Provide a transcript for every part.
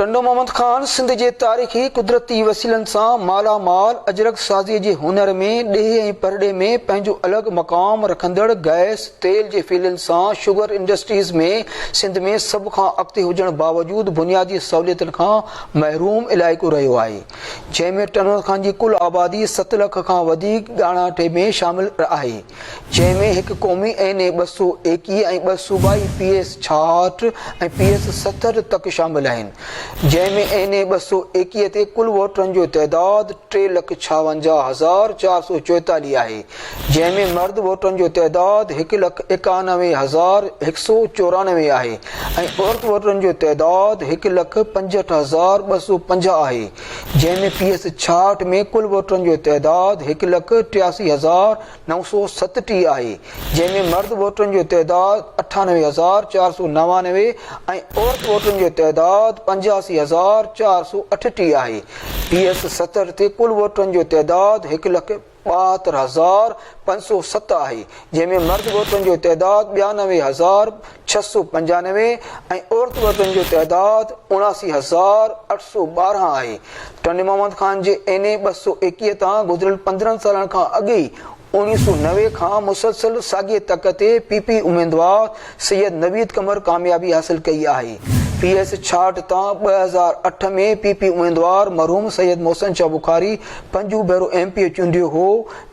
टंडो मोहम्मद खान सिंध के तारीख़ी कुदरती वसीलन से मालामाल अजरक साज़ी के हुनर में ॾेह ऐं परॾे में पंहिंजो अलग मक़ाम रखंदड़ गैस तेल के फीलन से शुगर इंडस्ट्रीज़ में सिंध में सब खां अॻिते हुजण बावजूद बुनियादी सहूलियतन खां महरूम इलाइक़ो रहियो आहे, जंहिंमें टंडो खान की कुल आबादी 7 लाख खां वधीक ॻाणाटे में शामिल आहे, जंहिंमें एक क़ौमी NA 221 ऐं 2 सूबाई PS 66 ऐं PS 70 तक शामिल आहिनि, जंहिंमें NA 221 ते कुल वोटरनि जो तइदाद 3,56,444 आहे, जंहिंमें मर्द वोटरनि जो तइदाद 1,91,194 आहे ऐं औरत वोटरनि जो तइदाद 1,65,250 आहे, जंहिंमें PS 66 में कुल वोटरनि जो तइदाद 1,83,937 आहे, जंहिंमें मर्द वोटरनि जो तइदाद 98,499 ऐं औरत वोटरनि जो तइदाद 85,438 आहे। PS 70 ते कुल वोटरनि जो तइदाद 1,72,507 आहे, जंहिंमें मर्द वोटरनि जो तइदाद 92,695 ऐं औरत वोटरनि जो तइदाद 79,812 आहे। टंडो मोहम्मद खान जे NA 221 तां गुज़िरियल 15 सालनि खां अॻे 1990 खां मुसलसल साॻिए तक ते PP उम्मीदवार सैयद नवीद कमर कामयाबी हासिल कई आहे। PS 66 तां 2008 में PP उम्मीदवार मरहूम सैयद मोहसिन शाह बुखारी 5 भेरो MP चूंडियो हो,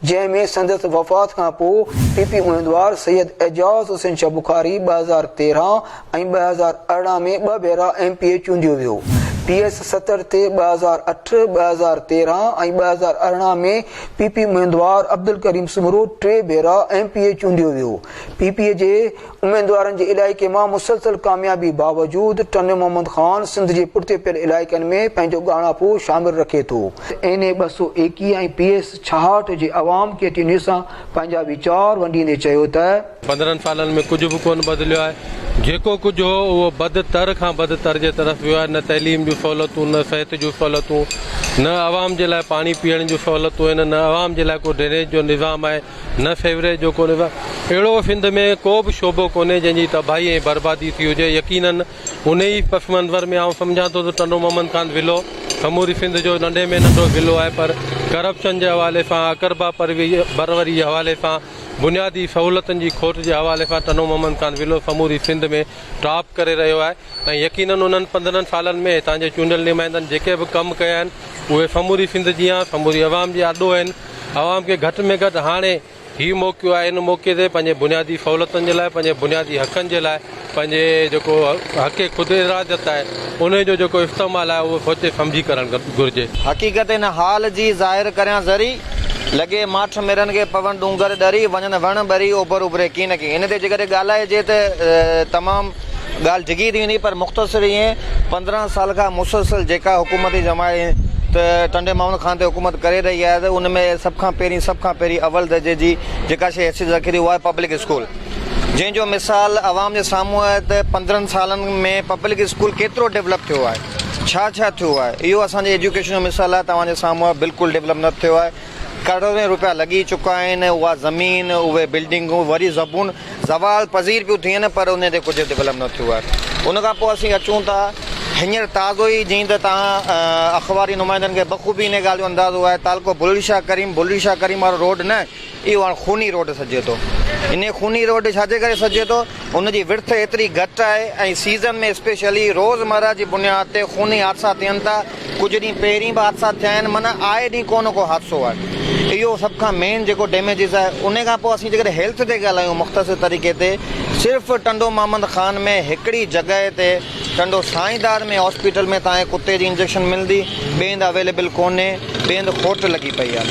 जंहिंमें संदसि वफ़ात खां पोइ PP उम्मीदवार सैयद एजाज़ हुसैन शाह बुखारी 2013 ऐं 2018 में 2 भेरा MP चूंडियो वियो। PS 70 ते 2008, 2013 ऐं 2018 में PP उम्मीदवार अब्दुल करीम सुमरो 3 भेरा MP चूंडियो वियो। PP जे उम्मीदवारनि जे इलाइक़े मां मुसलसल कामयाबी बावजूद टंडो मोहम्मद खान सिंध जे पुठिते पियल इलाइक़नि में पंहिंजो ॻाणापो शामिल रखे थो। NA 221 ऐं PS 66 जे अवाम खे टीनी सां पंहिंजा वीचार वंडींदे चयो त 15 सालनि में कुझु बि कोन बदिलियो आहे, जेको कुझु हो उहो बदतर खां बदतर जे तरफ़ वियो आहे। न तइलीम जूं सहूलियतूं, न सिहत जूं सहूलियतूं, न आवाम जे लाइ पाणी पीअण जूं सहूलियतूं आहिनि, न आवाम जे लाइ को ड्रेनेज जो निज़ाम आहे, न फेवरेज जो को निज़ाम। अहिड़ो सिंध में को बि शोबो कोन्हे जंहिंजी तबाही ऐं बर्बादी थी हुजे। यकीनन उन ई पस मंज़र में आउं सम्झां थो त टंडो मोहम्मद खान ज़िलो समूरी सिंध जो नंढे में नंढो ज़िलो आहे, पर करप्शन जे हवाले सां, अकरबा परवरी जे हवाले सां, बुनियादी सहूलियतुनि जी खोट जे हवाले सां टंडो मोहम्मद खान ज़िलो समूरी सिंध में टॉप करे रहियो आहे। ऐं यकीनन उन्हनि 15 सालनि में हितां जे चूंडियल नुमाइंदनि जेके बि कमु कया आहिनि उहे समूरी सिंध जी समूरी अवाम जी आॾो आहिनि। अवाम खे घटि में घटि हाणे हीउ मौक़ो आहे, इन मौक़े ते पंहिंजे बुनियादी सहूलियतुनि जे लाइ, पंहिंजे बुनियादी हक़नि जे लाइ, पंहिंजे जेको हक़ ख़ुदि इरादत आहे उन जो जेको इस्तेमालु आहे उहो सोचे सम्झी करणु घुरिजे। हक़ीक़त इन हाल जी ज़ाहिर करियां ज़री लॻे माठ मेरनि खे पवन डूंगर डरी वञनि वण भरी ओभर उभरे की न की। इन ते जेकॾहिं ॻाल्हाइजे त तमामु ॻाल्हि डिघी थी वेंदी, पर मुख़्तसिर ईअं 15 साल खां मुसलसल जेका हुकूमती जमायत टंडो मोहम्मद खान ते हुकूमत करे रही आहे त उन में सभ खां पहिरीं अव्वल दर्जे जी जेका शइ हैसियत रखे थी उहा आहे पब्लिक स्कूल, जंहिंजो मिसाल आवाम जे साम्हूं आहे त 15 सालनि में पब्लिक स्कूल केतिरो डेवलप थियो आहे, छा थियो आहे। इहो असांजे एजुकेशन जो मिसाल आहे, तव्हांजे साम्हूं आहे, बिल्कुलु डेवलप न थियो आहे। करोड़ें रुपया लॻी चुका आहिनि, उहा ज़मीन, उहे बिल्डिंगूं वरी ज़वाल पज़ीर पियूं थियनि, पर उन ते कुझु डेवलप न थियो आहे। उन खां पोइ असीं अचूं था हींअर ताज़ो ई, जीअं त तव्हां अख़बारी नुमाइंदनि खे बख़ूबी इन ॻाल्हि जो अंदाज़ो आहे, तालको बुलंद शाह करीम वारो रोड न, इहो हाणे खूनी रोड सॼे थो। इन खूनी रोड छाजे करे सॼे थो, उनजी विर्थ एतिरी घटि आहे ऐं सीज़न में स्पेशली रोज़मर्रा जी बुनियाद ते खूनी हादसा थियनि था। कुझु ॾींहं पहिरीं बि हादसा थिया आहिनि, माना आए ॾींहुं को न को हादसो आहे। इहो सभ खां मेन जेको डैमेजिस आहे। उन खां पोइ असीं जेकॾहिं हेल्थ ते ॻाल्हायूं मुख़्तसिर तरीक़े ते, सिर्फ़ु टंडो मोहम्मद खान में हिकिड़ी जॻह ते टंडो साईंदार में हॉस्पिटल में तव्हांखे कुते जी इंजेक्शन मिलंदी, ॿिए हंधि अवेलेबल कोन्हे, ॿिए हंधि खोट लॻी पई आहे।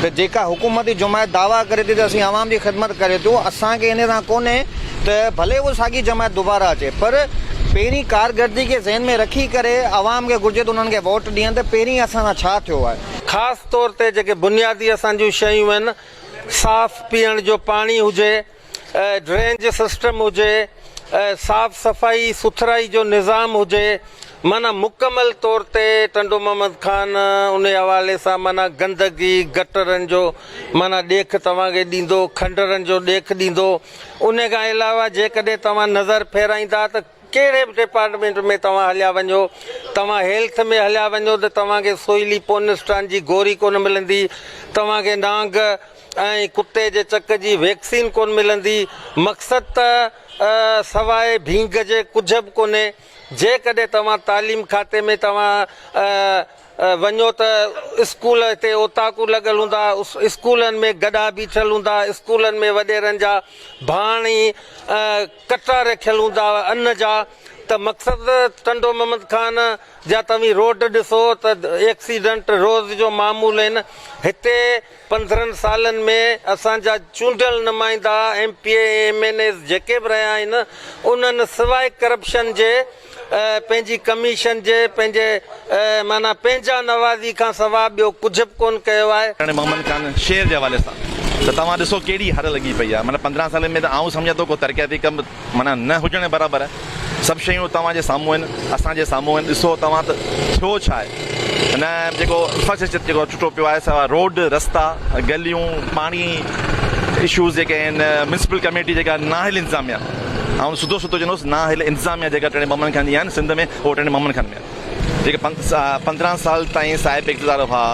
त जेका हुकूमती जमायत दावा करे थी त असीं आवाम जी ख़िदमत करे थियूं, असांखे इन सां कोन्हे त भले उहा साॻी जमायत दुबारा अचे, पर पहिरीं कारकर्दगी खे ज़हन में रखी करे आवाम खे घुरिजे त उन्हनि खे वोट ॾियनि त पहिरीं असां सां छा थियो आहे। ख़ासि तौर ते जेके बुनियादी असांजूं शयूं आहिनि, साफ़ पीअण जो पाणी हुजे, ड्रेनेज सिस्टम हुजे, साफ़ सफ़ाई सुथराई जो निज़ाम हुजे, माना मुकमल तौर ते टंडो मोहम्मद खान उन हवाले सां माना गंदगी गटरनि जो माना ॾेख तव्हांखे ॾींदो, खंडरनि जो ॾेख ॾींदो। उन खां अलावा जेकॾहिं तव्हां नज़र फेराईंदा त कहिड़े बि डिपार्टमेंट में तव्हां हलिया वञो, तव्हां हेल्थ में हलिया वञो त तव्हांखे सोइली पोनिस्टान जी गोरी कोन मिलंदी, तव्हांखे नांग ऐं कुते जे चक जी वैक्सीन कोन मिलंदी। मक़सदु त सवाइ भींग जे कुझु बि कोन्हे। जेकॾहिं तव्हां तालीम खाते में तव्हां वञो त स्कूल हिते ओताकू लॻल हूंदा, स्कूलनि में गॾा बीठल हूंदा, स्कूलनि में वॾेरनि जा भाणी कटा रखियल हूंदा अन्न जा। त मक़सदु टंडो मोहम्मद खान जा तव्हीं रोड ॾिसो त एक्सीडेंट रोज़ जो मामूल आहिनि। हिते 15 सालनि में असांजा चूंडियल नुमाइंदा MP MNA जेके बि रहिया आहिनि उन्हनि सवाइ करप्शन जे पंहिंजी कमीशन जे पंहिंजे माना पंहिंजा नवाज़ी खां सवाइ ॿियो कुझु बि कोन कयो आहे। मोहम्मद खान शेर जे हवाले सां त तव्हां ॾिसो कहिड़ी हर लॻी पई आहे। माना 15 साल में त आउं सम्झां थो को तरक़ियाती कमु माना न हुजण बराबरि आहे। सभु शयूं तव्हांजे साम्हूं आहिनि, असांजे साम्हूं आहिनि। ॾिसो तव्हां त थियो छा आहे न जेको इंफ्रास्ट्रक्चर जेको टुटो पियो आहे, सवा रोड रस्ता गलियूं पाणी इशूज़ जेके आहिनि, म्यूनिसिपल कमेटी जेका नाहिल इंतिज़ामिया, ऐं सिधो चवंदुसि नाहिल इंतिज़ामिया जेका टणे मोहम्मद खान जी आहिनि सिंध में, उहो टणे मोहम्मद खान में आहे। जेके 15 साल ताईं साहिब इक़्तिदार हुआ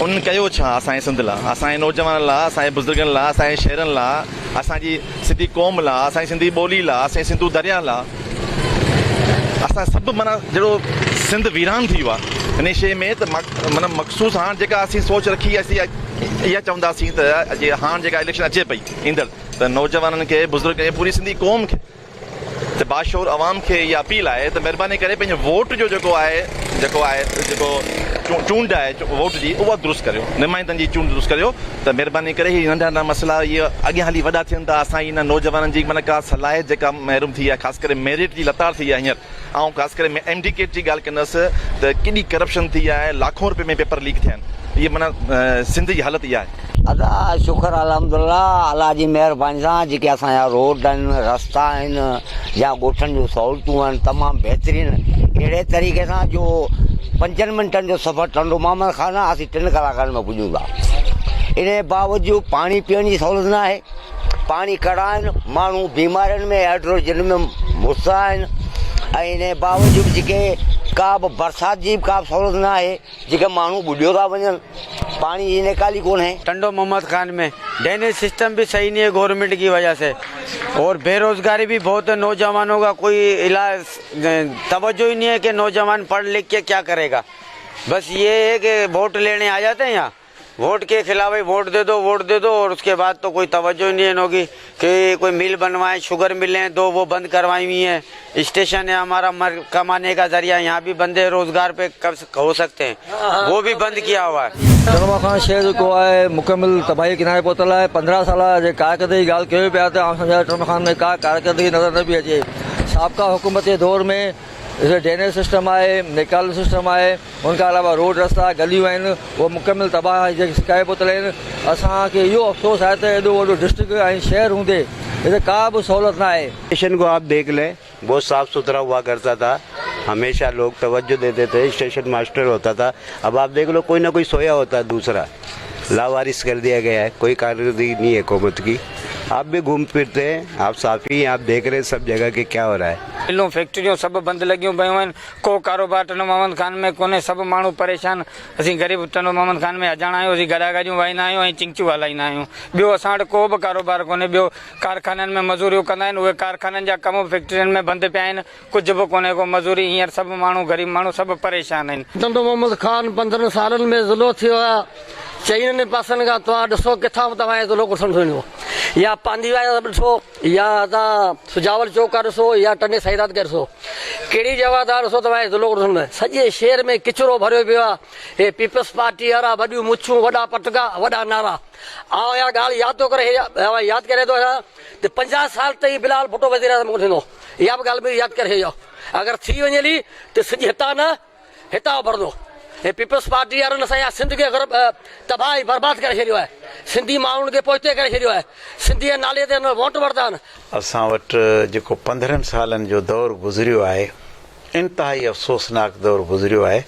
उन कयो छा असांजे सिंध लाइ, असांजे नौजवाननि लाइ, असांजे बुज़ुर्गनि लाइ, असांजे शहरनि लाइ, असांजी सिंधी क़ौम लाइ, असांजी सिंधी ॿोली लाइ, असांजे सिंधू दरिया लाइ। असां सभु माना जहिड़ो सिंध वीरान थी वियो आहे इन शइ में त माना मख़सूस हाणे जेका असीं सोच रखी असीं इहा चवंदासीं त हाणे जेका इलेक्शन अचे पई ईंदड़ त नौजवाननि खे बुज़ुर्ग खे पूरी सिंधी क़ौम खे त बाशोर अवाम खे इहा अपील आहे त महिरबानी करे पंहिंजे वोट जो जेको चूंड आहे वोट जी उहा दुरुस्त करियो, नुमाइंदनि जी चूंड दुरुस्त करियो। त महिरबानी करे हीअ नंढा नंढा मसइला इहे अॻियां हली वॾा थियनि था। असां हिन नौजवाननि जी माना का सलाहियत जेका महरूम थी आहे, ख़ासि करे मेरिट जी लताड़ थी आहे हींअर, ऐं ख़ासि करे MDK जी ॻाल्हि कंदुसि त केॾी करप्शन थी आहे, लाखों रुपए में पेपर लीक थिया आहिनि। इहे माना सिंध जी हालत इहा आहे। अदा शुक्र अल्हम्दुलिल्लाह अल्लाह जी महिरबानी सां जेके असांजा रोड आहिनि, रस्ता आहिनि या ॻोठनि जूं सहूलियतूं आहिनि तमामु बहितरीनु। अहिड़े तरीक़े सां जो 5 मिंटनि जो सफ़र टंडो मोहम्मद खान आहे, असीं 3 कलाकनि में पुॼूं था। इन बावजूदि पाणी पीअण जी सहूलियत न आहे, पाणी कड़ा आहिनि, माण्हू बीमारियुनि में हाइड्रोजन में मुबतला आहिनि। ऐं इन बावजूदि जेके का बि बरसाति जी का बि सहूलियत न आहे, जेके माण्हू ॿुॾियो था वञनि, पानी की निकाली कौन है। टंडो मोहम्मद खान में ड्रेनेज सिस्टम भी सही नहीं है गवर्नमेंट की वजह से, और बेरोजगारी भी बहुत है। नौजवानों का कोई इलाज तवज्जो ही नहीं है कि नौजवान पढ़ लिख के क्या करेगा। बस ये है कि वोट लेने आ जाते हैं यहाँ, वोट के खिलाफ वोट दे दो, और उसके बाद तो कोई तवज्जो नहीं है होगी कि कोई मिल बनवाए, शुगर मिलें 2 वो बंद करवाई हुई हैं। स्टेशन है हमारा कमाने का जरिया, यहाँ भी बंदे रोजगार पे कब हो सकते हैं, वो भी बंद किया हुआ है। टंडो खान शहर को है मुकम्मल तबाही किनारे पहुतल है। 15 साल कारकर्दगी ॻाल्हि कयो पिया त सम्झा टंडो खान में का कारकर्दगी नज़र न पई अचे। साबिक़ा हुकूमत जे दौर में ड्रेनेज सिस्टम आहे, निकाल सिस्टम आहे, उनखां अलावा रोड रस्ता गलियूं आहिनि उहे मुकम्मल तबाह जेके शिकाए पहुतल आहिनि। असांखे इहो अफ़सोस आहे त एॾो वॾो डिस्ट्रिक्ट ऐं शहर हूंदे हिते का बि सहूलियत न आहे। स्टेशन को आप देख लें, बहुत साफ सुथरा हुआ करता था, हमेशा लोग तवज्जो देते थे, स्टेशन मास्टर होता था। अब आप देख लो कोई ना कोई सोया होता है, दूसरा लावारिस कर दिया गया है, कोई कारकर्दगी नहीं है हुकूमत की। आप भी घूम फिरते हैं, आप साफी हैं, आप देख रहे हैं सब जगह के क्या हो रहा है। मिलूं फैक्ट्रियूं सभु बंदि लॻियूं पियूं आहिनि, को कारोबार टंडो मोहम्मद खान में कोन्हे, सभु माण्हू परेशान। असीं ग़रीब टंडो मोहम्मद खान में अजाणा आहियूं, असीं गॾा गाॾियूं वाईंदा आहियूं ऐं चिंचू हलाईंदा आहियूं। ॿियो असां वटि को बि कारोबार कोन्हे। ॿियो कारखाननि में मज़ूरियूं कंदा आहिनि, उहे कारखाननि जा कम फैक्ट्रियुनि में बंदि पिया आहिनि, कुझु बि कोन्हे को मज़ूरी। हींअर सभु माण्हू गरीब माण्हू सभु परेशान आहिनि। टंडो मोहम्मद खान 15 सालनि में ज़ुल्म थियो आहे। चइनि पासनि खां तव्हां ॾिसो किथां बि तव्हांखे ज़ुल्म कुझु थींदो, या पांधीवाई ॾिसो, या तव्हां सुजावल चौक ॾिसो, या टंडे सैदात खे ॾिसो, कहिड़ी जगह था ॾिसो तव्हांखे ज़ुल्म कुझु थींदो। सॼे शहर में किचिरो भरियो पियो आहे। हे पीपल्स पार्टी वारा वॾियूं मुछूं, वॾा पटका, वॾा नारा। ऐं इहा ॻाल्हि यादि करे थो त 50 साल ताईं बिलाल भुट्टो वज़ीर आज़म कोन थींदो। इहा बि ॻाल्हि बि यादि करे छॾियो। अगरि थी वञे हली त सॼी हितां भरंदो। हे पीपल्स पार्टी वारनि असांजा सिंध खे तबाही बर्बाद करे छॾियो आहे, सिंधी माण्हुनि खे पोइते करे छॾियो आहे, सिंधीअ नाले ते वोट वठंदा आहिनि। असां वटि जेको 15 सालनि जो दौर गुज़रियो आहे, इंतिहाई अफ़सोसनाक दौर गुज़रियो आहे,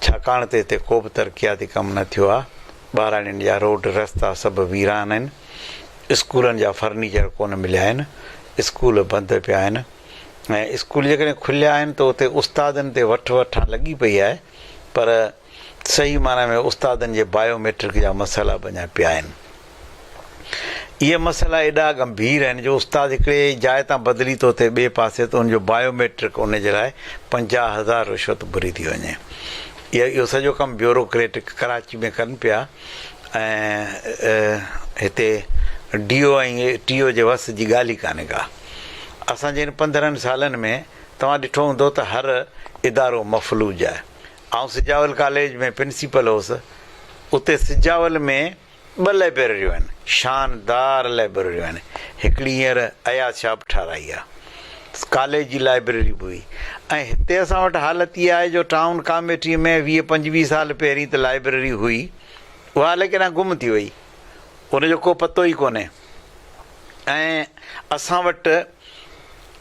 छाकाणि त हिते को बि तरक़ियाती कमु न थियो आहे। ॿारनि जा रोड रस्ता सभु वीरान आहिनि, स्कूलनि जा फर्नीचर कोन मिलिया आहिनि, स्कूल बंदि पिया आहिनि, ऐं स्कूल जेकॾहिं खुलिया आहिनि त उते उस्तादनि ते वठां लॻी पई आहे, पर सही माना में उस्तादनि जे बायोमेट्रिक जा मसइला बि अञा पिया आहिनि। इहे मसइला एॾा गंभीर आहिनि जो उस्ताद हिकिड़े जाइ तां बदिली थो थिए ॿिए पासे त उनजो बायोमेट्रिक उन जे लाइ 50,000 रिश्वत भरी थी वञे। इहो सॼो कमु ब्यूरोक्रेटिक कराची में कनि पिया ऐं हिते DO ऐं TO जे वस जी ॻाल्हि ई कान्हे का। असांजे हिन 15 सालनि में तव्हां ॾिठो हूंदो त हर इदारो मफ़लूज आहे। ऐं सिजावल कॉलेज में प्रिंसिपल हुउसि, उते सिजावल में 2 लाइब्रेरियूं आहिनि, शानदार लाइब्रेरियूं आहिनि। हिकिड़ी हींअर अयाज़ शाह ठाराई आहे, कॉलेज जी लाइब्रेरी बि हुई। ऐं हिते असां वटि हालत इहा आहे जो टाउन कमेटी में 20-25 साल पहिरीं त लाइब्रेरी हुई, उहा हाले केॾांहुं गुम थी वई, उनजो को पतो ई कोन्हे। ऐं असां वटि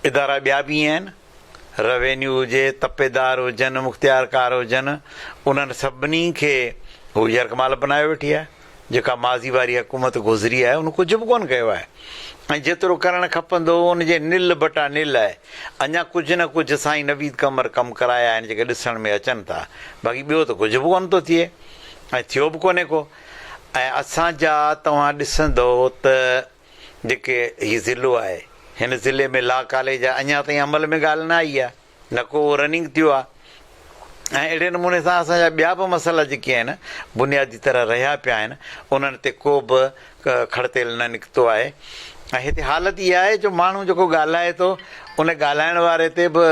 इदारा ॿिया बि आहिनि, रेवेन्यू हुजे, तपेदार हुजनि, मुख़्तियारकार हुजनि, उन्हनि सभिनी खे हू यरकमाल बनाए वेठी आहे। जेका माज़ी वारी हुकूमत गुज़री आहे उन कुझु बि कोन कयो आहे, ऐं जेतिरो करणु खपंदो उनजे निल बटा निल आहे। अञा कुझु न कुझु साईं नवीद कमर कमु कराया आहिनि जेके ॾिसण में अचनि था, बाक़ी ॿियो त कुझु बि कोन थो थिए ऐं थियो बि कोन्हे को। ऐं असांजा तव्हां ॾिसंदो त जेके हीउ ज़िलो आहे, हिन ज़िले में लॉ कॉलेज आहे, अञा ताईं अमल में ॻाल्हि न आई आहे, न को रनिंग थियो आहे। ऐं अहिड़े नमूने सां असांजा ॿिया बि मसइला जेके आहिनि बुनियादी तरह रहिया पिया आहिनि, उन्हनि ते को बि खड़तेल न निकितो आहे। ऐं हिते हालत इहा आहे जो माण्हू जेको ॻाल्हाए थो उन ॻाल्हाइण वारे ते बि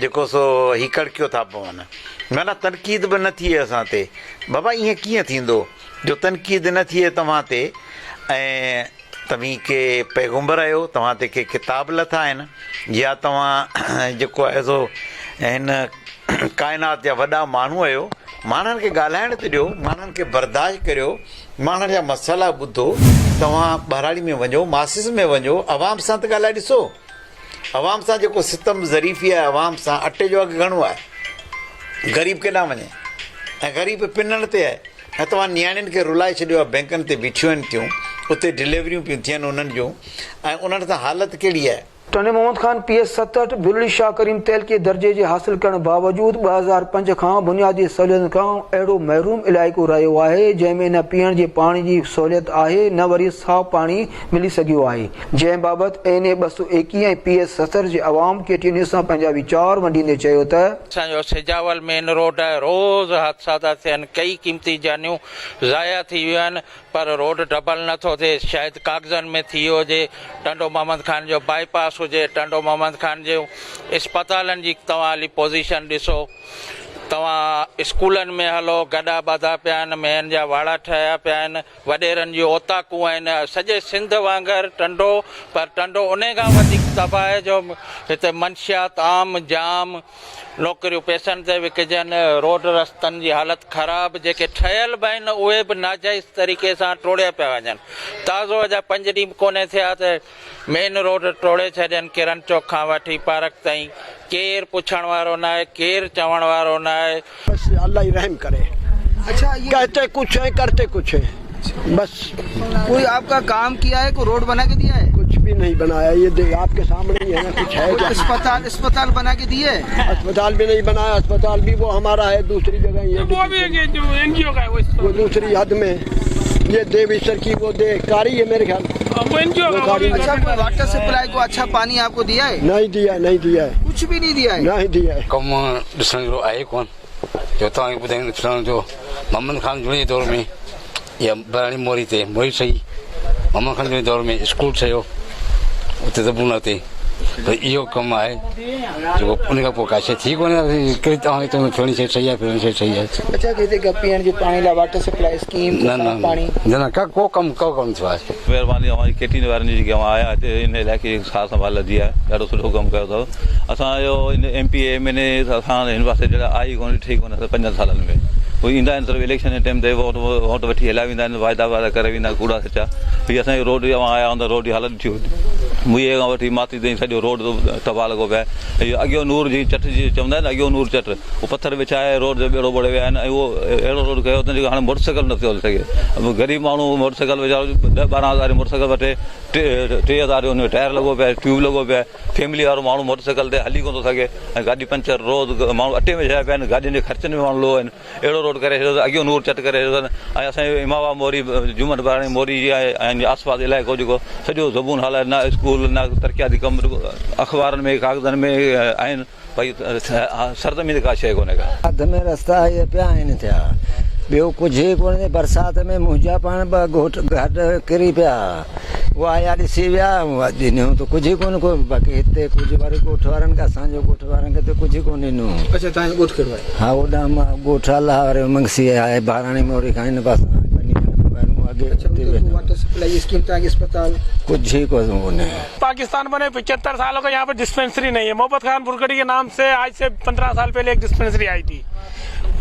जेको सो ही कड़कियो था पवनि, माना तनक़ीद बि न थिए असां ते। बाबा ईअं कीअं थींदो जो तनक़ीद न थिए तव्हां ते, ऐं तव्हीं के पैगुंबर आहियो, तव्हां ते के किताब लथा आहिनि, या तव्हां जेको आहे सो हिन काइनात जा वॾा माण्हू आहियो, माण्हुनि खे ॻाल्हाइण ते ॾियो, माण्हुनि खे बर्दाश्त करियो, माण्हुनि जा मसाला ॿुधो। तव्हां बहिराड़ी में वञो, मासिस में वञो, अवाम सां त ॻाल्हाए ॾिसो। अवाम सां जेको सितम ज़रीफ़ी आहे, अवाम सां अटे जो अघु घणो आहे, ग़रीब केॾांहुं वञे, ऐं ग़रीब पिनण ते आहे। ऐं तव्हां नियाणियुनि खे रुलाए छॾियो आहे, बैंकुनि ते बीठियूं आहिनि थियूं, उते डिलीवरियूं पियूं थियनि उन्हनि जूं, ऐं उन्हनि सां हालत कहिड़ी आहे। टने मोहम्मद खान PS67 बुलड़ी शाह करीम तेल के दर्जे जे हासिल करण बावजूद 2005 खां बुनियादी सहूलियतुनि खां अहिड़ो महरूम इलाइक़ो रहियो आहे जंहिंमें न पीअण जे पाणी जी सहूलियत आहे, न वरी साफ़ पाणी मिली सघियो आहे, जंहिं बाबति NA 221 ऐं PS70 जे अवाम KTN सां पंहिंजा वीचार वंडींदे चयो त असांजो सिजावल मेन रोड आहे, रोज़ हादसा था थियनि, कई क़ीमती जानियूं ज़ाया थी वियूं आहिनि, पर रोड डबल नथो थिए। शायदि कागज़नि में थी वियो हुजे, टंडो मोहम्मद खान जो बाईपास हुजे, टंडो मोहम्मद खान जो इस्पतालनि जी तव्हां हाली पोज़ीशन ॾिसो, तव्हां स्कूलनि में हलो, गॾा ॿाधा पिया आहिनि, मेहन जा वाड़ा ठहिया पिया आहिनि, वॾेरनि जूं ओताकूं आहिनि, सॼे सिंध वांगुरु टंडो, पर टंडो उन खां वधीक तबाह आहे जो हिते मंशियात आम जाम, नौकरियूं पैसनि ते विकिजनि, रोड रस्तनि जी हालत ख़राबु, जेके ठहियल बि आहिनि उहे बि नाजाइज़ तरीक़े सां टोड़िया पिया वञनि। ताज़ो अञा 5 ॾींहं कोन्हे थिया त मेन रोड टोड़े छॾियनि, किरण चौक खां वठी पार्क ताईं, केरु पुछण वारो न आहे, केरु चवण वारो न आहे। बस अल्लाह ही रहम करे। अच्छा, कहते कुछ है करते कुछ है, बस। कोई आपका काम किया है, कोई रोड बना के दिया है? कुछ भी नहीं बनाया, ये आपके सामने ही है ना, कुछ है क्या? अस्पताल बना के दिए? अस्पताल भी नहीं बनाया, अस्पताल भी वो हमारा है दूसरी जगह, ये वो भी जो NGO का है वो दूसरी हद में, ये देवीसर की वो कारी है मेरे ख्याल। वो NGO का। अच्छा, कोई वाटर सप्लाई को अच्छा पानी आपको दिया है? नहीं दिया, नहीं दिया है, कुछ भी नहीं दिया है। नहीं दिया है। कम ॾिसण जो आहे कोन, जो तव्हांखे ॿुधाईंदो ॾिसण जो मोहम्मद खान जे दौर में या बराणी मोरी ते मोरी सही, मोहम्मद खान जे दौर में स्कूल ठहियो, उते ज़बून ते, त इहो कमु आहे जेको उन खां पोइ का शइ थी कोन्हे, कहिड़ी तव्हांखे फलणी शइ ठही आहे, फलणी शइ ठही आहे। अच्छा, किथे पीअण जे पाणी लाइ वाटर सप्लाई स्कीम पाणी न का को कमु थियो आहे। महिरबानी हमारी KTN वारनि जी जेके आया हिते इन इलाइक़े जी सार संभाल जी आहे, ॾाढो सुठो कमु कयो अथव। असांजो इन MP MLA असां हिन पासे जॾहिं आई कोन्हे, ठीक कोन्हे 5 सालनि में, कोई ईंदा आहिनि सिर्फ़ु इलेक्शन जे टाइम ते वोट वठी हलिया वेंदा आहिनि, वाइदा करे वेंदा, कूड़ा सचा। भई असांजी रोड आया हूंदा, रोड जी हालत थी मुईअ खां वठी माती ताईं सॼो रोड तबाह लॻो पियो आहे। इहो अॻियो नूर जी चट जी चवंदा आहिनि, अॻियो नूर चट उहो पथर विछाए रोड जो ॿेड़ो ॿोड़े विया आहिनि ऐं उहो अहिड़ो रोड कयो अथनि जेको हाणे मोटरसाइकिल नथो हली सघे। ग़रीब माण्हू मोटरसाइकिल वीचारो 10-12 हज़ार मोटरसाइकिल वठे, 3,000 हुन में टायर लॻो पियो आहे, ट्यूब लॻो पियो आहे। फैमिली वारो माण्हू मोटरसाइकिल ते हली कोन थो सघे ऐं गाॾी पंचर रोज़ माण्हू अटे में छॾिया पिया आहिनि, गाॾियुनि जे ख़र्चनि में माण्हू लो आहिनि। अहिड़ो रोड करे छॾियो अॻियो नूर चट करे छॾियो अथनि। ऐं असांजे इमावा मोरी जुमन बाराणी मोरी जी आहे ऐं आसपास इलाइक़ो जेको सॼो ज़बून हाल आहे, न स्कूल न तरक़ियाती कम अख़बारनि में कागज़नि में आहिनि भई सरज़मीन का शइ कोन्हे का। हद में रस्ता इहे पिया आहिनि थिया, ॿियो कुझु ई कोन्हे। बरसाति में मुंहिंजा पाण ॿ घाट किरी पिया, उहा आया ॾिसी विया ॾिनऊं त कुझु ई कोन को। बाक़ी हिते कुझु वरी ॻोठ वारनि खे, असांजो ॻोठ वारनि खे त कुझु ई कोन ॾिनो। अच्छा, तव्हांजो ॻोठ कहिड़ो आहे? हा, होॾां मां ॻोठ अला वारे मंगसी आहे, बाराणी मोरी खां हिन पासे वाटर सप्लाई स्कीम तव्हांखे अस्पताल कुछ ही कोने। पाकिस्तान बने 75 सालों का यहाँ पर डिस्पेंसरी नहीं है। मोहब्बत खान बुरगड़ी के नाम से आज से 15 साल पहले एक डिस्पेंसरी आई थी।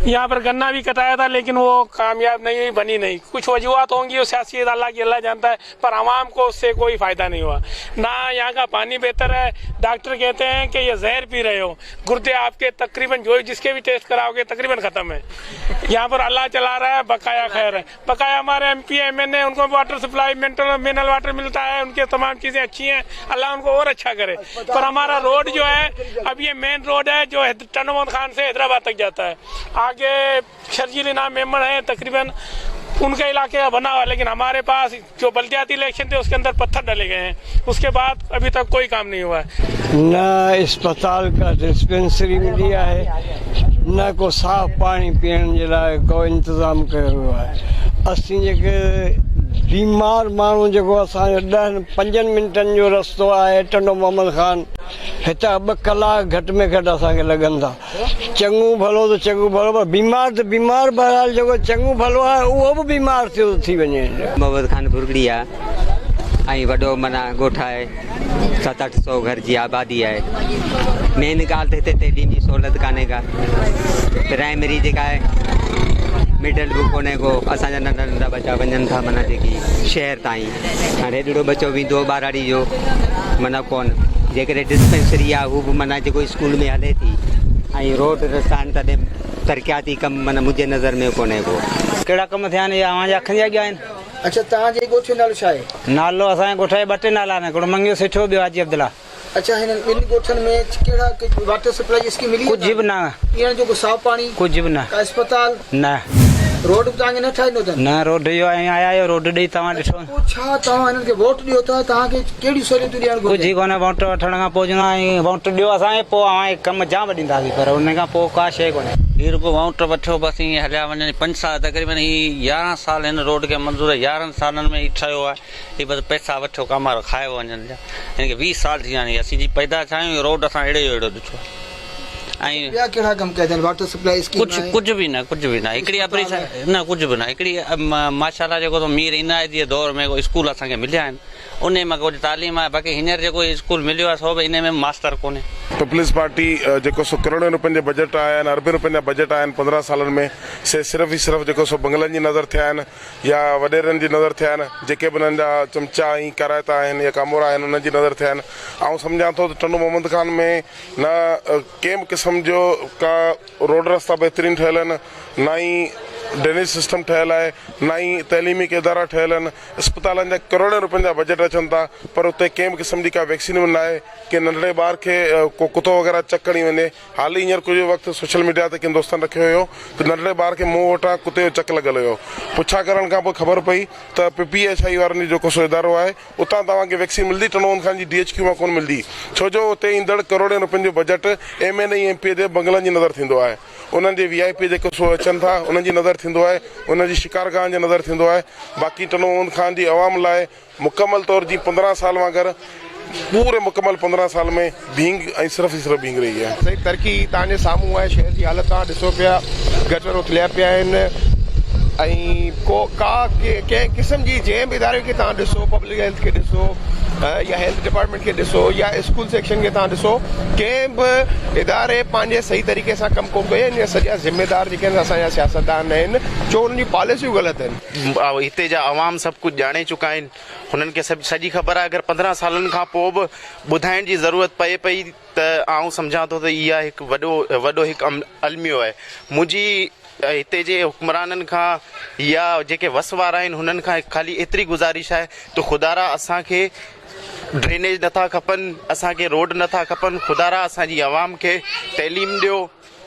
यहाँ पर गन्ना भी कटाया था लेकिन वो कामयाब नहीं बनी नहीं। कुछ वजूहत होंगी, वो सियासी अल्लाह जानता है, पर आवाम को उससे कोई फायदा नहीं हुआ। ना यहाँ का पानी बेहतर है, डॉक्टर कहते हैं कि ये जहर पी रहे हो, गुर्दे आपके तकरीबन जो जिसके भी टेस्ट कराओगे तकरीबन खत्म है। यहाँ पर अल्लाह चला रहा है, बकाया खैर है। बकाया हमारे MP MNA उनको वाटर सप्लाई मिनरल वाटर मिलता है, उनके तमाम चीजें अच्छी हैं, अल्लाह उनको और अच्छा करे। पर हमारा रोड जो है अब ये मेन रोड है जो टंडो मोहम्मद खान से हैदराबाद तक जाता है। आगे शर्जील इनाम मेंबर है, तकरीबन उनके इलाके का बना हुआ, लेकिन हमारे पास जो बल्दियाती इलेक्शन थे उसके अंदर पत्थर डाले गए हैं। उसके बाद अभी तक कोई काम नहीं हुआ है। न अस्पताल का डिस्पेंसरी मिली है, न को साफ पानी पीअण जे लाइ को इंतज़ाम कयो वियो आहे। असीं जेके बीमार माण्हू जेको असांजो 10-5 मिंटनि जो रस्तो आहे टंडो मोहम्मद खान, हितां 2 कलाक घटि में घटि असांखे लॻनि था। चङो भलो त चङो भलो, पर बीमार त बीमार, बहरहाल जेको चङो भलो आहे उहो बि बीमार थियो थी वञे। मोहम्मद खान बुरगड़ी आहे ऐं वॾो माना ॻोठ आहे, 700-800 घर जी आबादी आहे। मेन ॻाल्हि त हिते तेॾी बि सहूलियत कान्हे का। प्राइमरी जेका आहे मिडल बि कोन्हे को, असांजा नंढा नंढा बच्चा वञनि था माना जेकी शहर ताईं। हाणे हेॾो बच्चो वेंदो ॿाराड़ी जो माना कोन। जेकॾहिं डिस्पेंसरी आहे हू बि माना जेको स्कूल में हले थी, ऐं रोड रस्ता आहिनि तॾहिं तरक़ियाती कम माना मुंहिंजे नज़र में कोन्हे को। कहिड़ा कम थिया आहिनि, अव्हांजे अखियुनि जे अॻियां आहिनि। अच्छा, तव्हांजे ॻोठ जो नालो छा आहे? नालो असांजे ॻोठ जा 2 नाला आहिनि, हिकिड़ो मंगियो सिठो, ॿियो हाजी अब्दुल्ला। अच्छा, हिन ॿिनि ॻोठनि में कहिड़ा वाटर सप्लाई स्कीम मिली? कुझु बि न, पीअण जो साफ़ पानी कुझु बि न, अस्पताल न, रोड बि तव्हांखे न ठाहींदो अथनि? न रोड जो आया आहियो, रोड ॾेई तव्हां ॾिसो। छा तव्हां हिननि खे वोट ॾियो था, तव्हांखे कहिड़ी सहूलियतूं ॾियणु घुरिजे? कुझु ई कोन्हे, वोट वठण खां पोइ चवंदा आहियूं वोट ॾियो असांखे, पोइ अव्हां कम जाम ॾींदासीं, पर उन खां पोइ का शइ कोन्हे। हीअ रुगो वोट वठो बसि ईअं हलिया वञनि। 5 साल तक़रीबन ही 11 साल हिन रोड खे मंज़ूर आहे, 11 सालनि में ही ठहियो आहे। हीअ बसि पैसा वठो कमारो खाए वञनि। हिनखे 20 साल थी विया आहिनि, असीं जी पैदा थिया आहियूं, रोड असां अहिड़ो अहिड़ो ॾिठो आहे। ऐं ॿिया कहिड़ा कम कया अथनि? वाटर सप्लाई स्कीम कुझु बि न, कुझु बि न। हिकिड़ी अपनी न, कुझु बि न। हिकिड़ी माशाल्लाह जेको मीर इनायत जे दौर में स्कूल असांखे मिलिया आहिनि, उन में कुझु तालीम आहे। बाक़ी हींअर जेको स्कूल मिलियो आहे सो बि इन में मास्टर कोन्हे। पीपल्स पार्टी जेको सो करोड़नि रुपयनि जे बजट आया आहिनि, अरबनि रुपयनि जा बजट आया आहिनि 15 सालनि में, से सिर्फ़ु ई सिर्फ़ु जेको सो बंगलनि जी नज़र थिया आहिनि या वॾेरनि जी नज़र थिया आहिनि, जेके बि उन्हनि जा चमचा ऐं करायता आहिनि या कामोरा आहिनि उन्हनि जी नज़र थिया आहिनि। ऐं सम्झां थो त टंडो मोहम्मद खान में न कंहिं बि क़िस्म जो का रोड रस्ता बहितरीन ठहियल आहिनि, न ई ड्रेनेज सिस्टम ठहियल आहे, न ई तइलीमी के इदारा ठहियल आहिनि। अस्पतालनि जा करोड़नि रुपयनि जा बजट अचनि था, पर उते कंहिं बि क़िस्म जी का वैक्सीन बि न आहे कि नंढड़े ॿार खे को कुतो वग़ैरह चक खणी वञे। हाल हींअर कुझु वक़्तु सोशल मीडिया ते कंहिं दोस्तनि रखियो हुयो त नंढड़े ॿार खे मुंहुं वटां कुते जो चक लॻल हुयो। पुछा करण खां पोइ ख़बर पई त PPHI वारनि जो जेको सो इदारो आहे, उतां तव्हांखे वैक्सीन मिलंदी, टंडो मोहम्मद खान जी DHQ मां कोन मिलंदी, छो जो उते ईंदड़ करोड़नि रुपयनि जो बजट MNA ऐं MP जे बंगलनि जी नज़र थींदो आहे। उन्हनि जे VIP जेको सो अचनि था उन्हनि जी नज़र थींदो आहे, उन्हनि जी शिकारगाह जो नज़र थींदो आहे। बाक़ी टंडो मोहम्मद खान जी अवाम लाइ मुकमल तौर जी 15 साल वांगुरु पूरे मुकमल 15 साल में भींग ऐं सिर्फ़ु ई सिर्फ़ु भींग रही आहे। सही तरक़ी तव्हांजे साम्हूं आहे, शहर जी हालत तव्हां ॾिसो पिया, गटर उथलिया पिया आहिनि ऐं को का कंहिं क़िस्म जी जंहिं बि इदारे खे तव्हां ॾिसो, पब्लिक हेल्थ खे ॾिसो, या हेल्थ डिपार्टमेंट खे ॾिसो या स्कूल सेक्शन खे तव्हां ॾिसो कंहिं बि इदारे पंहिंजे सही तरीक़े सां कमु कोन कयो इन सॼा ज़िम्मेदार जेके आहिनि असांजा सियासतदान आहिनि छो उन्हनि जी पॉलिसियूं ग़लति आहिनि। हिते जा अवाम सभु कुझु ॼाणे चुका आहिनि, हुननि खे सभु सॼी ख़बर आहे। अगरि 15 सालनि खां पोइ बि ॿुधाइण जी ज़रूरत पए पई त आउं सम्झां थो त इहा हिकु वॾो हिकु अलमियो आहे। मुंहिंजी हिते जे हुक्मराननि खां या जेके वस वारा आहिनि हुननि खां ख़ाली एतिरी गुज़ारिश आहे त ख़ुदारा असांखे ड्रेनेज नथा खपनि, असांखे रोड नथा खपनि, ख़ुदारा असांजी आवाम खे तइलीम ॾियो,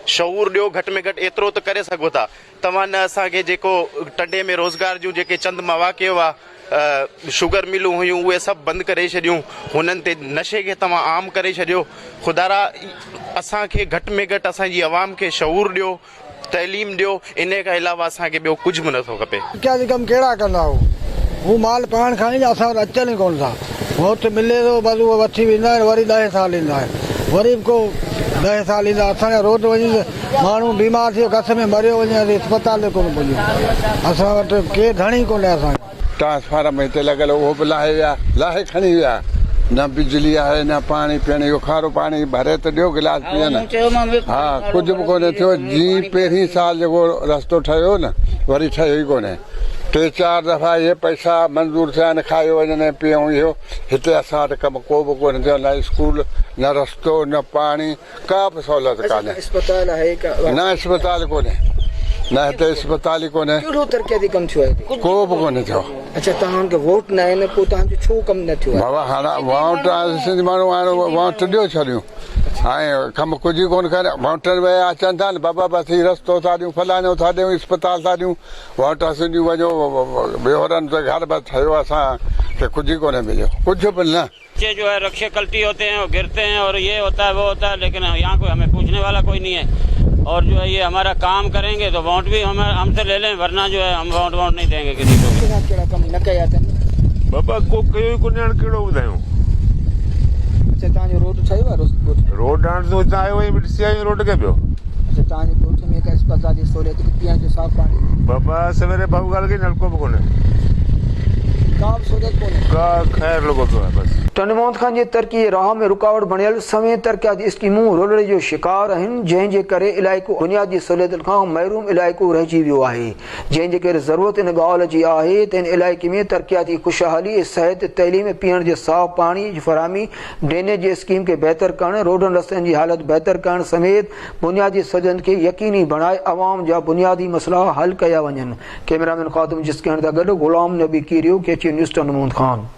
शऊर ॾियो, घटि में घटि एतिरो त करे सघो था। तव्हां न असांखे जेको टंडे में रोज़गार जूं जेके चंद मवाक़ियो हुआ, शुगर मिलूं हुयूं, उहे सभु बंदि करे छॾियूं, हुननि ते नशे खे तव्हां आम करे छॾियो। ख़ुदारा असांखे घटि में घटि असांजी आवाम खे शऊर ॾियो, तइलीम ॾियो, इन खां अलावा असांखे ॿियो कुझु बि नथो खपे। क्या कम कहिड़ा कंदा हू माल पाण खणी असां वटि अचनि ई कोन था। वोट मिले थो बस उहो वठी वेंदा आहिनि, वरी 10 साल ईंदा आहिनि, वरी बि को 10 साल ईंदा। असांजा रोड वञी माण्हू बीमार थी वियो, कच्छ में मरियो वञे, अस्पताल कोन पुॼियो। असां वटि केरु धणी कोन्हे। असांखे ट्रांसफार्म हिते लॻल उहो बि लाहे विया, लाहे खणी विया। न बिजली आहे न पाणी पीअण जो, खारो पाणी भरे त ॾियो गिलास पीअनि। हा कुझु बि कोन्हे थियो। जीअं पहिरीं साल जेको रस्तो ठहियो न, वरी ठहियो ई कोन्हे। 3-4 दफ़ा इहे पैसा मंज़ूर थिया आहिनि, खायो वञनि पियूं। इहो हिते असां वटि कमु को बि कोन्हे थियो, न स्कूल न रस्तो न पाणी, का बि सहूलियत कान्हे। अस्पताल आहे न अस्पताल कोन्हे, न हिते अस्पताल ई कोन्हे। कहिड़ो तरक़ियाती कमु थियो आहे? को बि कोन्हे थियो। अच्छा तव्हांखे वोट न आहिनि, पोइ तव्हांजो छो कमु न थियो आहे? बाबा हाणे वोट सिंधी माण्हू हाणे वोट ॾियो छॾियूं, हाणे कमु कुझु ई कोन करे। वोटनि में अचनि था न, बाबा बसि रस्तो था ॾियूं, फलाणो था ॾियूं, अस्पताल था ॾियूं, वोट सिंधियूं वञो ॿियोरनि त घर बसि ठहियो, असांखे कुझु ई कोन्हे मिलियो, कुझु बि न। बच्चे जो है रक्षे कल्टी होते हैं और गिरते हैं और ये होता है वो होता है, लेकिन यहाँ कोई हमें पूछने वाला कोई नहीं है। और जो है ये हमारा काम करेंगे तो वोट भी हमसे ले लें, वरना जो है हम वोट नहीं देंगे किसी को भी। कहिड़ा कम न कया अथनि? बाबा को कयो ई कोन्हे, हाणे कहिड़ो ॿुधायूं। अच्छा तव्हांजो रोड ठहियो आहे? रोड हाणे तो हितां आयो वई ॾिसी आयो रोड खे पियो। अच्छा तव्हांजे ॻोठ में हिकु अस्पताल जी सहूलियत, पीअण जो साफ़ पाणी? बाबा सवेरे भाऊ ॻाल्हि कई, नलको बि कोन्हे, का बि सहूलियत कोन्हे, का ख़ैर लॻो पियो आहे बसि। टंड मोहम्मद खान जी तरक़ी राह में रुकावट बणियल समेत तरक़ियाती स्कीमूं रोलड़े जो शिकार आहिनि, जंहिंजे करे इलाइक़ो बुनियादी सहूलियतुनि खां महरूम इलाइक़ो रहिजी वियो आहे। जंहिंजे करे ज़रूरत इन ॻाल्हि जी आहे त इन इलाइक़े में तरक़ियाती खुशहाली, सिहत, तइलीम, पीअण जे साफ़ पाणी जी फराहमी, ड्रेनेज जी स्कीम खे बहितर करणु, रोडनि रस्तनि जी हालत बहितर करणु समेत बुनियादी सहूलियतुनि खे यकीनी बणाए अवाम जा बुनियादी मसइला हल कया वञनि। कैमरामैन ख़ातम जिसकण सां गॾु ग़ुलाम नबी कीरियो, KTN न्यूज़ टंड मोहम्मद खान।